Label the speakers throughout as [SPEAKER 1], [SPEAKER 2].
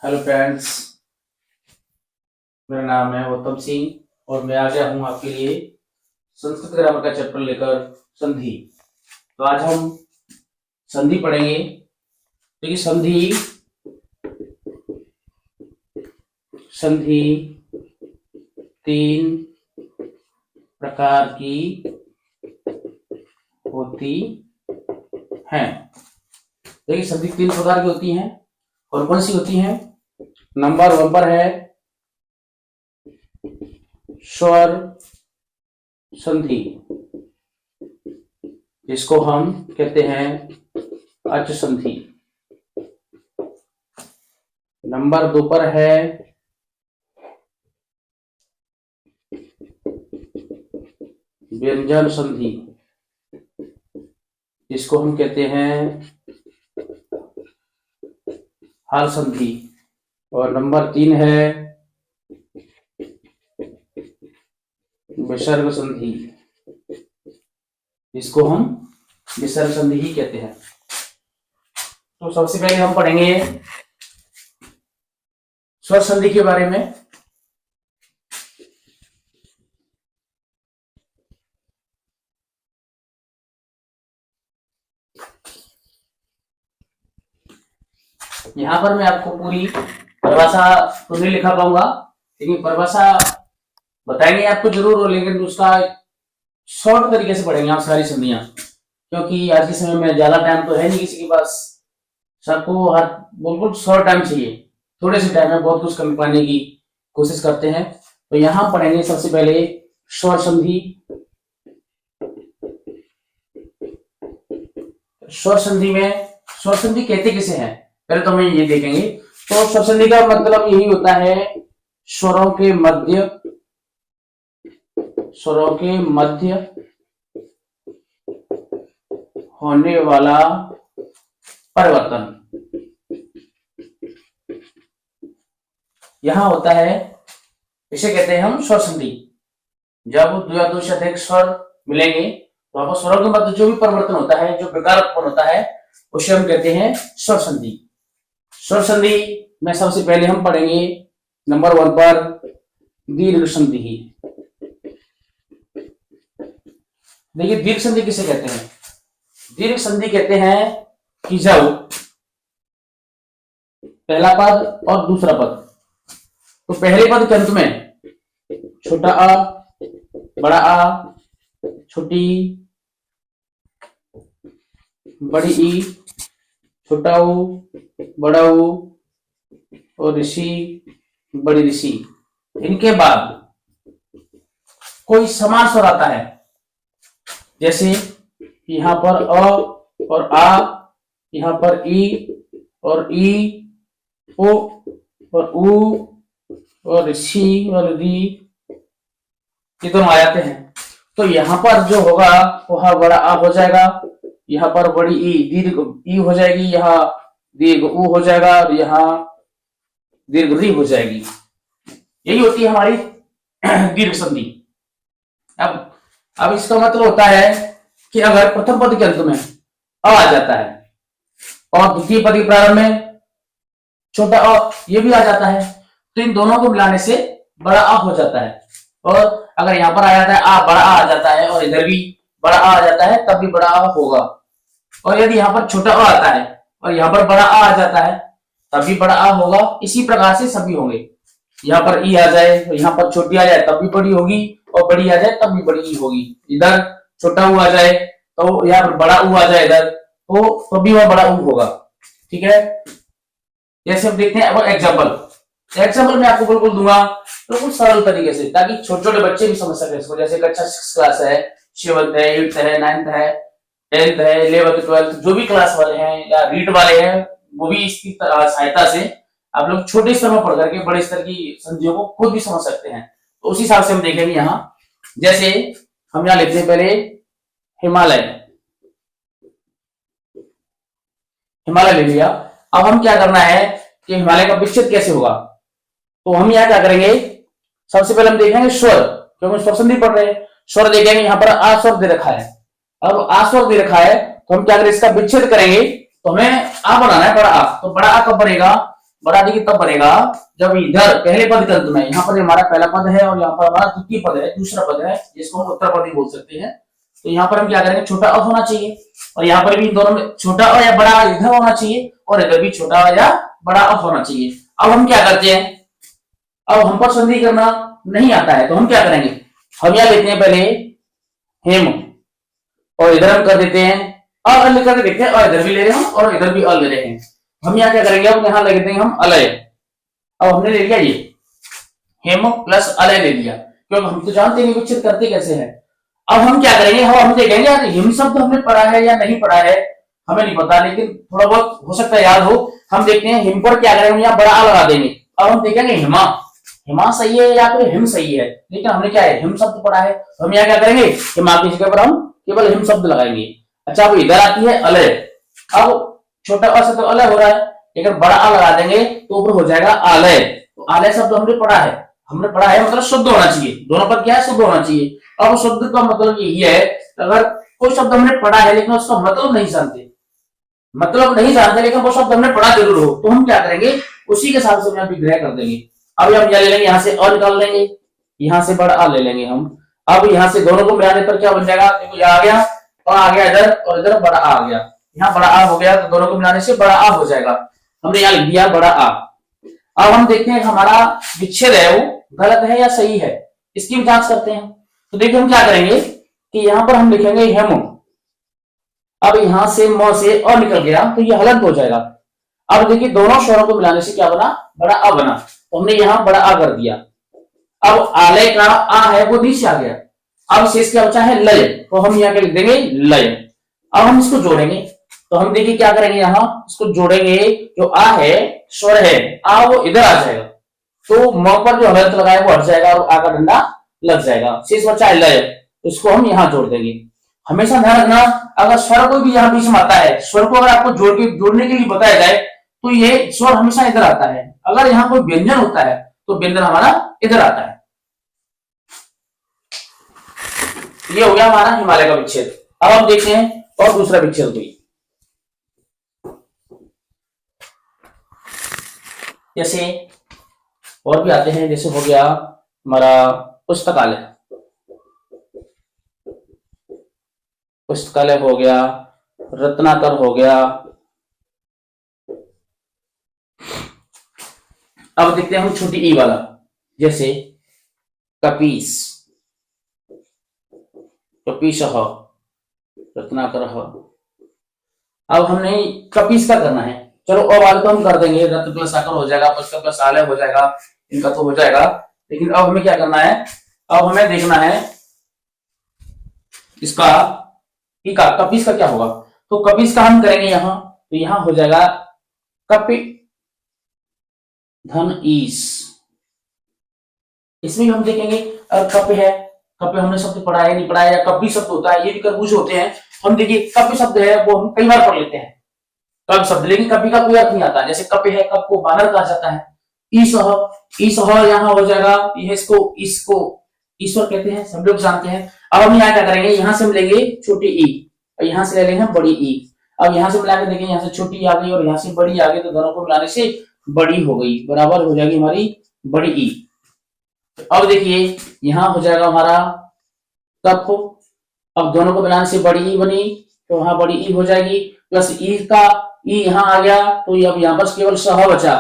[SPEAKER 1] Hello friends, मेरा नाम है गौतम सिंह और मैं आ गया हूँ आपके लिए संस्कृत ग्रामर का चैप्टर लेकर संधि। तो आज हम संधि पढ़ेंगे। तो ये संधि संधि तीन प्रकार की होती हैं। देखिए संधि तीन प्रकार की होती हैं। कौन कौन सी होती हैं? नंबर 1 पर है स्वर संधि, जिसको हम कहते हैं अच संधि। नंबर 2 पर है व्यंजन संधि, जिसको हम कहते हैं हाल संधि। और नंबर 3 है विसर्ग संधि, जिसको हम विसर्ग संधि ही कहते हैं। तो सबसे पहले हम पढ़ेंगे स्वर संधि के बारे में। यहां पर मैं आपको पूरी परिभाषा तो नहीं लिखा पाऊंगा, लेकिन परिभाषा बताएंगे आपको जरूर, लेकिन उसका शॉर्ट तरीके से पढ़ेंगे आप सारी संधियां, क्योंकि आज के समय में ज्यादा टाइम तो है नहीं किसी के पास। सबको हर बिल्कुल शॉर्ट टाइम चाहिए, थोड़े से टाइम में बहुत कुछ कर पाने की कोशिश करते हैं। तो यहां पढ़ेंगे सबसे पहले स्वर संधि। स्वर संधि में स्वर संधि कहते किसे हैं, पहले तो हम ये देखेंगे। तो स्वर संधि का मतलब यही होता है स्वरों के मध्य होने वाला परिवर्तन। यहां होता है, इसे कहते हैं हम स्वर संधि। जब दो या दो से अधिक स्वर मिलेंगे तो वहां पर स्वरों के मध्य जो भी परिवर्तन होता है, जो विकार उत्पन्न होता है, उसे हम कहते हैं स्वर संधि। स्वर संधि में सबसे पहले हम पढ़ेंगे नंबर 1 पर दीर्घ संधि। देखिए दीर्घ संधि किसे कहते हैं? दीर्घ संधि कहते हैं कि जब पहला पद और दूसरा पद, तो पहले पद के अंत में छोटा आ, बड़ा आ, छोटी बड़ी ई, छोटा ऊ, बड़ा ऊ और ऋषि बड़ी ऋषि, इनके बाद कोई समान स्वर आता है। जैसे यहां पर अ और आ, यहां पर ई और ई, ओ और ऊ और ऋषि और री, ये दोनों आ जाते हैं। तो यहां पर जो होगा वह बड़ा आ हो जाएगा, यहां पर बड़ी ई दीर्घ ई हो जाएगी, यहां दीर्घ ऊ हो जाएगा और यहां दीर्घ री हो जाएगी। यही होती है हमारी दीर्घ संधि। अब इसका मतलब होता है कि अगर प्रथम पद के अंत में आ जाता है और द्वितीय पद के प्रारंभ में छोटा अ ये भी आ जाता है, तो इन दोनों को मिलाने से बड़ा आ हो जाता है। और अगर यहाँ पर आ जाता है आ, बड़ा आ जाता है, और इधर भी बड़ा आ जाता है, तब भी बड़ा आ होगा। और यदि यहाँ पर छोटा अ आता है और यहाँ पर बड़ा आ जाता है, तब भी बड़ा आ होगा। इसी प्रकार से सभी होंगे। यहाँ पर ई आ जाए, यहाँ पर छोटी आ जाए तब भी बड़ी होगी, और बड़ी आ जाए तब भी बड़ी ई होगी। इधर छोटा ऊ आ जाए तो यहाँ पर बड़ा ऊ आ जाए इधर, तो भी वह बड़ा ऊ होगा। ठीक है, जैसे हम देखते हैं अब एग्जाम्पल मैं आपको बिल्कुल दूंगा बिल्कुल सरल तरीके से, ताकि छोटे छोटे बच्चे भी समझ सके इसको। जैसे कक्षा 6 क्लास है, 7th है, 8th है, 9th है, 10th है, 11th 12th, जो भी क्लास वाले हैं या रीड वाले हैं, वो भी इसकी सहायता से आप लोग छोटे स्तर में पढ़ करके बड़े स्तर की संधियों को खुद भी समझ सकते हैं। तो उसी हिसाब से हम देखेंगे। यहाँ जैसे हम यहाँ लिखते हैं पहले हिमालय ले लिया। अब हम क्या करना है कि हिमालय का विच्छेद कैसे होगा, तो हम यहाँ क्या करेंगे, सबसे पहले हम देखेंगे स्वर, क्योंकि स्वर संधि पढ़ रहे हैं। स्वर देखेंगे, यहाँ पर आ स्वर दे रखा है। अब आ स्वर दे रखा है तो हम क्या करें, इसका विच्छेद करेंगे, तो हमें आ बनाना है बड़ा आ। तो बड़ा आ कब बनेगा, बड़ा देखिए तब बनेगा जब इधर पहले पद के अंत में, यहाँ पर हमारा पहला पद है और यहाँ पर हमारा द्वितीय पद है, दूसरा पद है, जिसको हम उत्तर पद भी बोल सकते हैं। तो यहाँ पर हम क्या करेंगे, छोटा अ होना चाहिए और यहाँ पर भी इन दोनों में छोटा अ या बड़ा अ इधर होना चाहिए और इधर भी छोटा अ या बड़ा अ होना चाहिए। अब हम क्या करते हैं, अब हम पर संधि करना नहीं आता है तो हम क्या करेंगे, हम यहाँ लेते हैं पहले हेम और इधर हम कर देते हैं अ लेकर देखते हैं, और इधर भी ले रहे हैं और इधर भी अ ले रहे हैं। हम यहाँ क्या करेंगे, अब यहाँ लग देंगे हम अलय। अब हमने ले लिया ये हेम प्लस अलय ले लिया, क्योंकि हम तो जानते हैं विच्छेद करते कैसे हैं। अब हम क्या करेंगे, हम देखेंगे यार हिम शब्द हमने पढ़ा है या नहीं पढ़ा है, हमें नहीं पता, लेकिन थोड़ा बहुत हो सकता है याद हो। हम देखते हैं हिम पर क्या करेंगे, यहाँ बड़ा आ लगा देंगे। अब हम देखेंगे हिमा, हिमा सही है या फिर हिम सही है, लेकिन हमने क्या है हिम शब्द पढ़ा है, तो हम यहाँ क्या करेंगे, हिमा की जगह पर हम केवल हिम शब्द लगाएंगे। अच्छा, अब इधर आती है अलय। अब छोटा अ से तो अलय हो रहा है, लेकिन बड़ा आ लगा देंगे तो ऊपर हो जाएगा आलय। तो आलय शब्द हमने पढ़ा है, मतलब शुद्ध होना चाहिए, दोनों पर क्या है, शुद्ध होना चाहिए। अब शुद्ध का मतलब यही है, अगर कोई शब्द हमने पढ़ा है लेकिन उसका मतलब नहीं जानते, लेकिन वो शब्द हमने पढ़ा जरूर हो, तो हम क्या करेंगे, उसी के हिसाब से हम यहाँ विग्रह कर देंगे। अब हम क्या ले लेंगे, यहाँ से अ निकाल लेंगे, यहाँ से बड़ा आ ले लेंगे हम। अब यहाँ से दोनों को मिलाने पर क्या बन जाएगा, देखो यहाँ आ गया और आ गया इधर, और इधर बड़ा आ गया, यहाँ बड़ा आ हो गया, तो दोनों को मिलाने से बड़ा आ हो जाएगा। हमने यहाँ लिख दिया बड़ा आ। अब हम देखते हैं हमारा विच्छेद है वो गलत है या सही है, इसकी भी जांच करते हैं। तो देखिए हम क्या करेंगे कि यहाँ पर हम लिखेंगे हेम। अब यहाँ से म से अ निकल गया तो ये हलंत हो जाएगा। अब देखिए दोनों स्वरों को मिलाने से क्या बना, बड़ा अ बना, तो हमने यहाँ बड़ा आ कर दिया। अब आलय का आ है वो नीचे आ गया। अब शेष क्या बचा है, लय, तो हम यहाँ लिख देंगे लय। अब हम इसको जोड़ेंगे, तो हम देखिए क्या करेंगे, यहाँ इसको जोड़ेंगे, जो आ है स्वर है आ वो इधर आ जाएगा, तो म पर जो हलंत लगा है वो हट जाएगा और आ का डंडा लग जाएगा। शेष बचा है लय, उसको हम यहाँ जोड़ देंगे। हमेशा ध्यान रखना, अगर स्वर कोई भी यहाँ बीच में आता है, स्वर को अगर आपको जोड़ने के लिए बताया जाए तो ये स्वर हमेशा इधर आता है। अगर यहाँ कोई व्यंजन होता है तो व्यंजन हमारा इधर आता है। ये हो गया हमारा हिमालय का विच्छेद। अब हम देखते हैं और दूसरा विच्छेद कोई, जैसे और भी आते हैं, जैसे हो गया हमारा पुस्तकालय, पुस्तकालय हो गया, रत्नाकर हो गया। अब देखते हैं हम छोटी ई वाला, जैसे कपीस, कपीशः, रत्नाकर। अब हमने कपीस का करना है, चलो अब आगे तो हम कर देंगे, रत्न प्लस आकर हो जाएगा, पुस्तक प्लस आलय हो जाएगा, इनका तो हो जाएगा। लेकिन अब हमें क्या करना है, अब हमें देखना है इसका ई का, कपीस का क्या होगा। तो कपीस का हम करेंगे यहाँ, तो यहाँ हो जाएगा कपि धन ईस। इसमें हम देखेंगे अगर कप है, कप हमने शब्द पढ़ा है नहीं पढ़ा है, या कपी शब्द होता है, ये भी कर्बूज होते हैं। हम देखिए कप शब्द है वो हम कई बार पढ़ लेते हैं कप शब्द, लेकिन कपी का कोई अर्थ नहीं आता। जैसे कप है, कप को बानर कहा जाता है। ईसह यहाँ हो जाएगा, इसको ईश्वर कहते हैं, सब लोग जानते हैं। अब हम यहाँ क्या करेंगे, यहाँ से हम लेंगे छोटी ई और यहाँ से ले लेंगे बड़ी ई। अब यहाँ से मिला के देखेंगे, यहाँ से छोटी आ गई और यहाँ से बड़ी आ गई, तो दोनों को मिलाने से बड़ी हो गई, बराबर हो जाएगी हमारी बड़ी ई। अब देखिए यहाँ हो जाएगा हमारा कप, अब दोनों को मिलाने से बड़ी ई बनी, तो वहां बड़ी ई हो जाएगी, प्लस ई का ई यहाँ आ गया, तो अब यहाँ पर केवल सह बचा।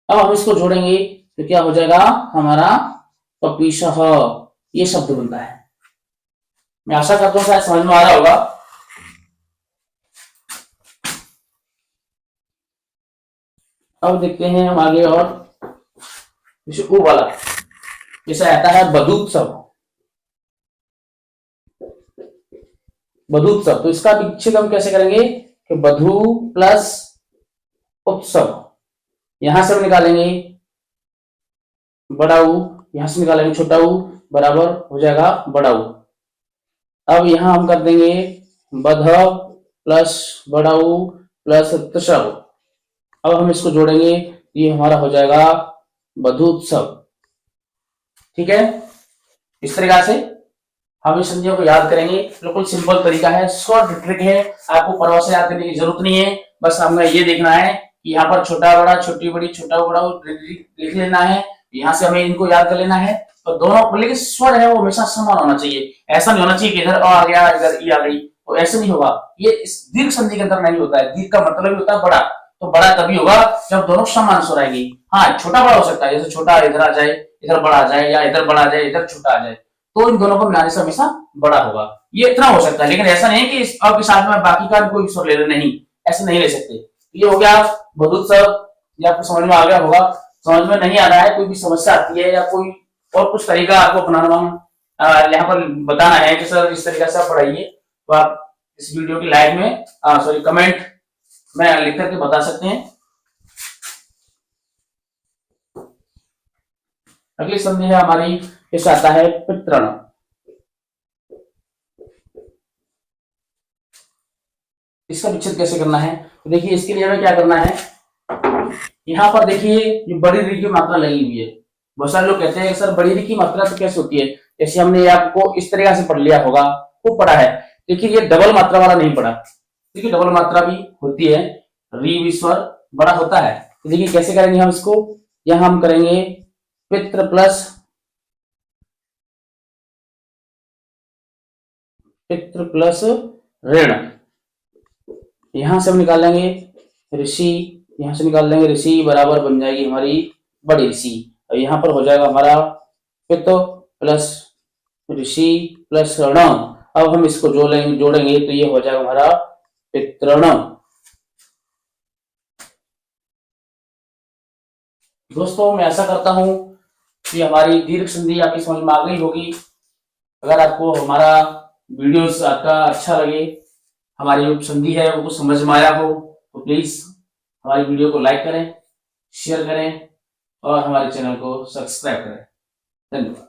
[SPEAKER 1] अब हम इसको जोड़ेंगे तो क्या हो जाएगा हमारा कपीशः, ये शब्द बनता है। मैं आशा करता हूं शायद समझ में आ रहा होगा। अब देखते हैं हम आगे, और जैसे ऊ वाला, जैसा आता है बधूत्सव, बधूत्सव, तो इसका विच्छेद हम कैसे करेंगे कि बधू प्लस उत्सव, यहां से हम निकालेंगे बड़ा ऊ, यहां से निकालेंगे छोटा ऊ, बराबर हो जाएगा बड़ा ऊ। अब यहां हम कर देंगे बध प्लस बड़ा ऊ प्लस उत्सव। अब हम इसको जोड़ेंगे, ये हमारा हो जाएगा बधूत्सव। ठीक है, इस तरीका से हम इस संधियों को याद करेंगे। बिल्कुल सिंपल तरीका है, शॉर्ट ट्रिक है, आपको परवाह से याद करने की जरूरत नहीं है। बस हमें ये देखना है यहाँ पर छोटा बड़ा, छोटी बड़ी, छोटा बड़ा लिख लेना है। यहाँ से हमें इनको याद कर लेना है। तो दोनों, लेकिन स्वर है वो हमेशा समान होना चाहिए। ऐसा नहीं होना चाहिए कि इधर अ आ गया, इधर ई आ गई, तो ऐसे नहीं होगा। ये इस दीर्घ संधि के अंदर नहीं होता है। दीर्घ का मतलब ही होता है बड़ा। तो बड़ा तभी होगा जब दोनों समान स्वर आएंगे। हाँ, छोटा बड़ा हो सकता है, जैसे छोटा इधर आ जाए, इधर बड़ा आ जाए, या इधर बड़ा आ जाए, इधर छोटा आ जाए, तो इन दोनों को मिलाने से हमेशा बड़ा होगा। ये इतना हो सकता है, लेकिन ऐसा नहीं है कि इस अ के साथ में बाकी का कोई स्वर ले लें, नहीं, ऐसे नहीं ले सकते। ये हो गया बधुत्सव। ये आपको समझ में आ गया होगा। समझ में नहीं आ रहा है, कोई भी समस्या आती है या कोई और कुछ तरीका आपको अपनाना यहाँ पर बताना है कि सर इस तरीका से आप पढ़ाइए, तो आप इस वीडियो की लाइव में सॉरी कमेंट में लिख करके बता सकते हैं। अगली संधि है हमारी, इसका आता है पितृण। इसका विच्छेद कैसे करना है? तो देखिए, इसके लिए हमें क्या करना है, यहाँ पर देखिए जो बड़ी री की मात्रा लगी हुई है। बहुत सारे लोग कहते हैं सर बड़ी री की मात्रा तो कैसे होती है? जैसे हमने आपको इस तरीका से पढ़ लिया होगा, खूब पढ़ा है। देखिए ये डबल मात्रा वाला नहीं पढ़ा। देखिए डबल मात्रा भी होती है, री भी स्वर बड़ा होता है। तो देखिए कैसे करेंगे हम इसको, यहां हम करेंगे पितृ प्लस ऋण। यहां से हम निकालेंगे ऋषि, यहां से निकाल लेंगे ऋषि, बराबर बन जाएगी हमारी बड़ी ऋषि। और यहाँ पर हो जाएगा हमारा पितृ प्लस ऋषि प्लस ऋण। अब हम इसको जोड़ेंगे तो ये हो जाएगा हमारा पितृण। दोस्तों मैं ऐसा करता हूं कि हमारी दीर्घ संधि आपकी समझ में आ गई होगी। अगर आपको हमारा वीडियोस आपका अच्छा लगे, हमारी जो संधि है वो समझ में आया हो, तो प्लीज हमारी वीडियो को लाइक करें, शेयर करें और हमारे चैनल को सब्सक्राइब करें। धन्यवाद।